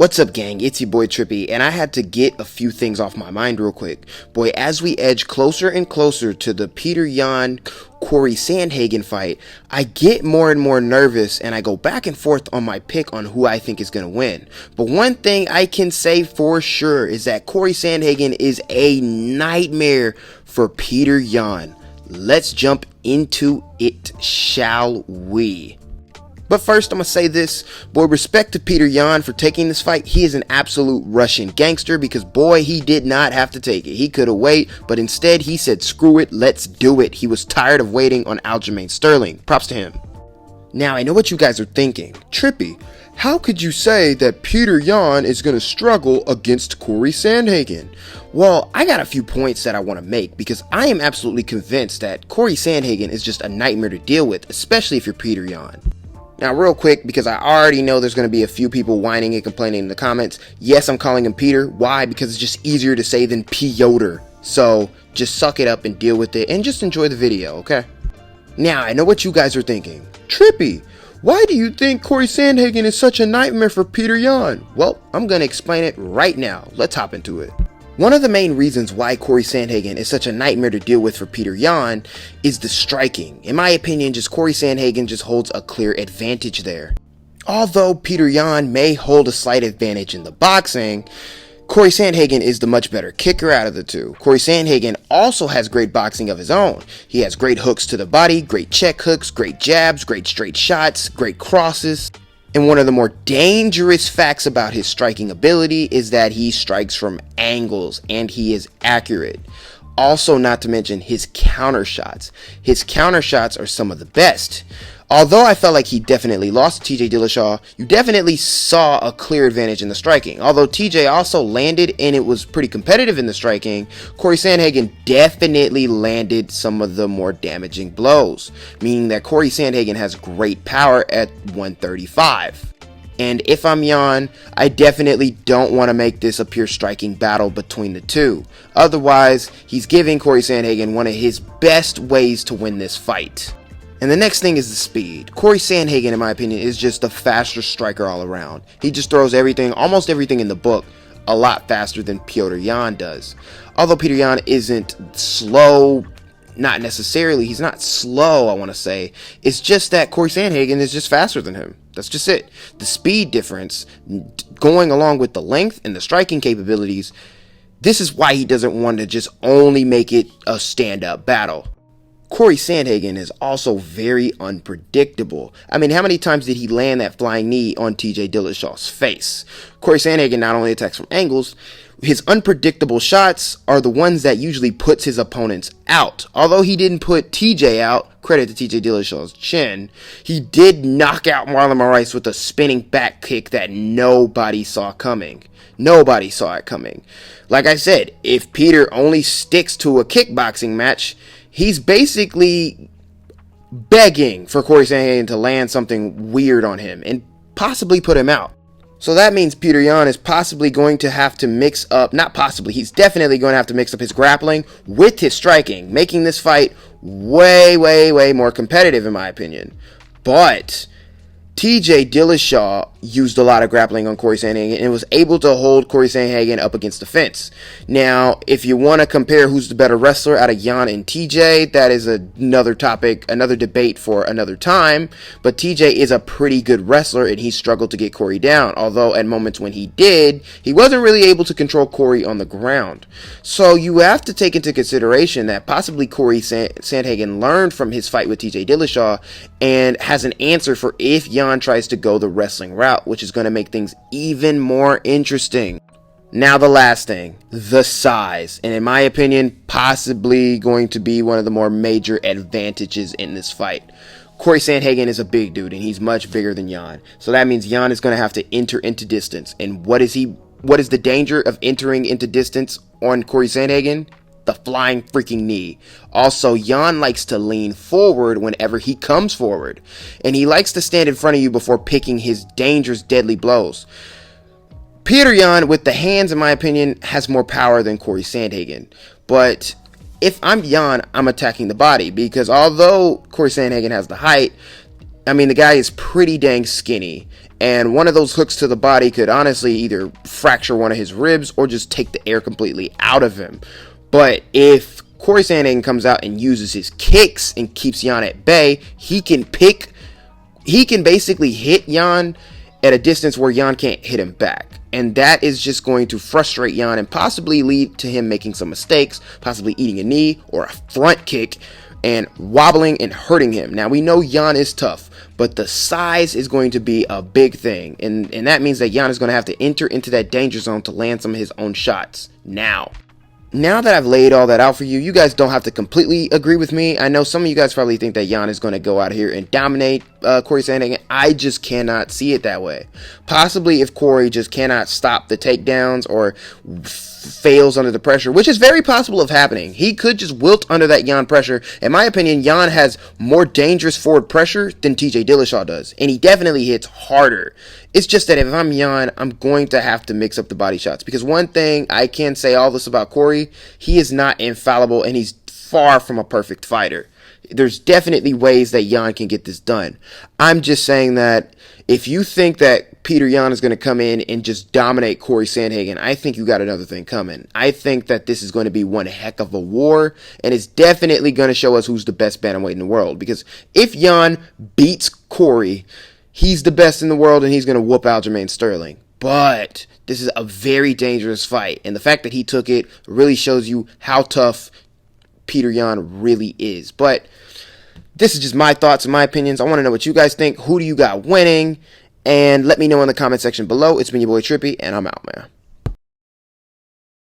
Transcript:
What's up, gang? It's your boy Trippy, and I had to get a few things off my mind real quick. Boy, as we edge closer and closer to the Petr Yan Cory Sandhagen fight, I get more and more nervous, and I go back and forth on my pick on who I think is going to win. But one thing I can say for sure is that Cory Sandhagen is a nightmare for Petr Yan. Let's jump into it, shall we? But first, I'm going to say this, boy, respect to Petr Yan for taking this fight. He is an absolute Russian gangster because, boy, he did not have to take it. He could have waited, but instead he said, screw it, let's do it. He was tired of waiting on Aljamain Sterling. Props to him. Now, I know what you guys are thinking. Trippy, how could you say that Petr Yan is going to struggle against Cory Sandhagen? Well, I got a few points that I want to make because I am absolutely convinced that Cory Sandhagen is just a nightmare to deal with, especially if you're Petr Yan. Now, real quick, because I already know there's going to be a few people whining and complaining in the comments. Yes, I'm calling him Peter. Why? Because it's just easier to say than Piotr. So just suck it up and deal with it and just enjoy the video, okay? Now, I know what you guys are thinking. Trippy, why do you think Cory Sandhagen is such a nightmare for Petr Yan? Well, I'm going to explain it right now. Let's hop into it. One of the main reasons why Cory Sandhagen is such a nightmare to deal with for Petr Yan is the striking. In my opinion, Cory Sandhagen just holds a clear advantage there. Although Petr Yan may hold a slight advantage in the boxing, Cory Sandhagen is the much better kicker out of the two. Cory Sandhagen also has great boxing of his own. He has great hooks to the body, great check hooks, great jabs, great straight shots, great crosses. And one of the more dangerous facts about his striking ability is that he strikes from angles and he is accurate. Also, not to mention his counter shots. His counter shots are some of the best. Although I felt like he definitely lost to TJ Dillashaw, you definitely saw a clear advantage in the striking. Although TJ also landed and it was pretty competitive in the striking, Cory Sandhagen definitely landed some of the more damaging blows, meaning that Cory Sandhagen has great power at 135. And if I'm Yan, I definitely don't want to make this a pure striking battle between the two. Otherwise, he's giving Cory Sandhagen one of his best ways to win this fight. And the next thing is the speed. Cory Sandhagen, in my opinion, is just a faster striker all around. He just throws everything, almost everything in the book, a lot faster than Petr Yan does. Although Petr Yan isn't slow, not necessarily, he's not slow, I want to say. It's just that Cory Sandhagen is just faster than him. That's just it. The speed difference, going along with the length and the striking capabilities, this is why he doesn't want to just only make it a stand-up battle. Cory Sandhagen is also very unpredictable. I mean, how many times did he land that flying knee on TJ Dillashaw's face? Cory Sandhagen not only attacks from angles, his unpredictable shots are the ones that usually puts his opponents out. Although he didn't put TJ out, credit to TJ Dillashaw's chin, he did knock out Marlon Moraes with a spinning back kick that nobody saw coming. Nobody saw it coming. Like I said, if Petr only sticks to a kickboxing match, he's basically begging for Cory Sandhagen to land something weird on him and possibly put him out. So that means Petr Yan is possibly going to have to mix up, not possibly, he's definitely going to have to mix up his grappling with his striking, making this fight way, way, way more competitive in my opinion. But TJ Dillashaw used a lot of grappling on Cory Sandhagen and was able to hold Cory Sandhagen up against the fence. Now, if you want to compare who's the better wrestler out of Yan and TJ, that is another topic, another debate for another time. But TJ is a pretty good wrestler and he struggled to get Cory down. Although at moments when he did, he wasn't really able to control Cory on the ground. So you have to take into consideration that possibly Cory Sandhagen learned from his fight with TJ Dillashaw and has an answer for if Yan tries to go the wrestling route, which is going to make things even more interesting. Now the last thing, the size, and in my opinion, possibly going to be one of the more major advantages in this fight. Cory Sandhagen is a big dude and he's much bigger than Yan. So that means Yan is going to have to enter into distance. And what is the danger of entering into distance on Cory Sandhagen? The flying freaking knee. Also, Yan likes to lean forward whenever he comes forward. And he likes to stand in front of you before picking his dangerous, deadly blows. Petr Yan, with the hands, in my opinion, has more power than Cory Sandhagen. But if I'm Yan, I'm attacking the body. Because although Cory Sandhagen has the height, I mean, the guy is pretty dang skinny. And one of those hooks to the body could honestly either fracture one of his ribs or just take the air completely out of him. But if Cory Sandhagen comes out and uses his kicks and keeps Jan at bay, he can basically hit Jan at a distance where Jan can't hit him back. And that is just going to frustrate Jan and possibly lead to him making some mistakes, possibly eating a knee or a front kick and wobbling and hurting him. Now, we know Jan is tough, but the size is going to be a big thing. And that means that Jan is going to have to enter into that danger zone to land some of his own shots. Now that I've laid all that out for you, you guys don't have to completely agree with me. I know some of you guys probably think that Jan is going to go out here and dominate Cory Sandhagen. I just cannot see it that way. Possibly if Cory just cannot stop the takedowns or fails under the pressure, which is very possible of happening. He could just wilt under that Jan pressure. In my opinion, Jan has more dangerous forward pressure than TJ Dillashaw does, and he definitely hits harder. It's just that if I'm Jan, I'm going to have to mix up the body shots, because one thing I can say all this about Cory, he is not infallible and he's far from a perfect fighter. There's definitely ways that Jan can get this done. I'm just saying that if you think that Petr Yan is going to come in and just dominate Cory Sandhagen, I think you got another thing coming. I think that this is going to be one heck of a war, and it's definitely going to show us who's the best bantamweight in the world. Because if Yan beats Cory, he's the best in the world and he's going to whoop Aljamain Sterling. But this is a very dangerous fight, and the fact that he took it really shows you how tough Petr Yan really is. But this is just my thoughts and my opinions. I want to know what you guys think. Who do you got winning? And let me know in the comment section below. It's been your boy Trippy, and I'm out, man.